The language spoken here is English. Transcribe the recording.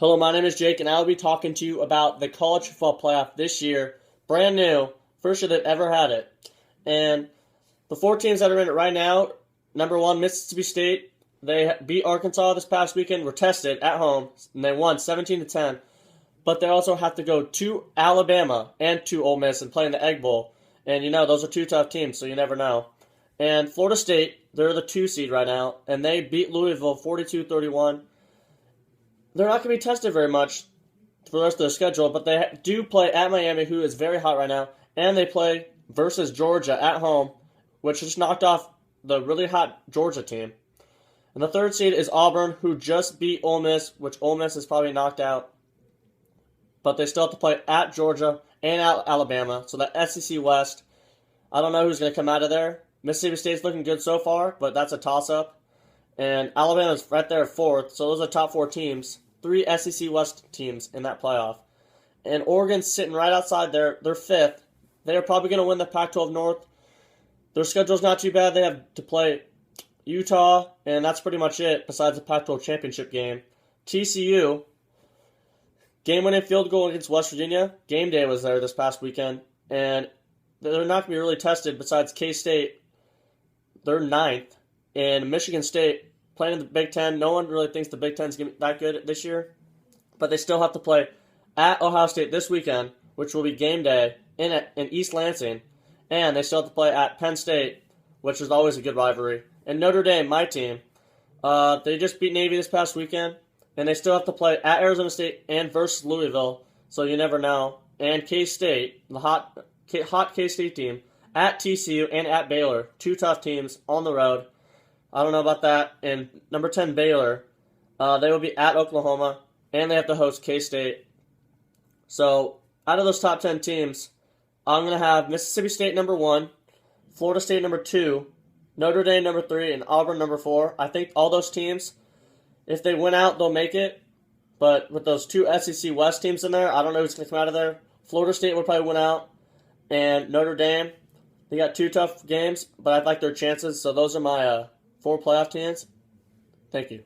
Hello, my name is Jake, and I will be talking to you about the college football playoff this year. Brand new, first year they've ever had it. And the four teams that are in it right now, number one, Mississippi State. They beat Arkansas this past weekend, were tested at home, and they won 17-10. But they also have to go to Alabama and to Ole Miss and play in the Egg Bowl. And those are two tough teams, so you never know. And Florida State, they're the 2 seed right now, and they beat Louisville 42-31. They're not going to be tested very much for the rest of their schedule, but they do play at Miami, who is very hot right now, and they play versus Georgia at home, which just knocked off the really hot Georgia team. And the 3rd seed is Auburn, who just beat Ole Miss, which Ole Miss is probably knocked out. But they still have to play at Georgia and at Alabama, so the SEC West, I don't know who's going to come out of there. Mississippi State's looking good so far, but that's a toss-up. And Alabama's right there at 4th, so those are the top 4 teams. 3 SEC West teams in that playoff. And Oregon's sitting right outside there. They're 5th. They are probably going to win the Pac-12 North. Their schedule's not too bad. They have to play Utah, and that's pretty much it besides the Pac-12 championship game. TCU, game-winning field goal against West Virginia. Game day was there this past weekend. And they're not going to be really tested besides K-State. They're 9th. And Michigan State, playing in the Big Ten. No one really thinks the Big Ten's going to be that good this year. But they still have to play at Ohio State this weekend, which will be game day in East Lansing. And they still have to play at Penn State, which is always a good rivalry. And Notre Dame, my team, they just beat Navy this past weekend. And they still have to play at Arizona State and versus Louisville. So you never know. And K-State, the hot K-State team, at TCU and at Baylor. 2 tough teams on the road. I don't know about that. And number 10, Baylor, they will be at Oklahoma, and they have to host K-State. So, out of those top 10 teams, I'm going to have Mississippi State number 1, Florida State number 2, Notre Dame number 3, and Auburn number 4. I think all those teams, if they win out, they'll make it. But with those 2 SEC West teams in there, I don't know who's going to come out of there. Florida State will probably win out, and Notre Dame, they got 2 tough games, but I like their chances. So those are my 4 playoff teams. Thank you.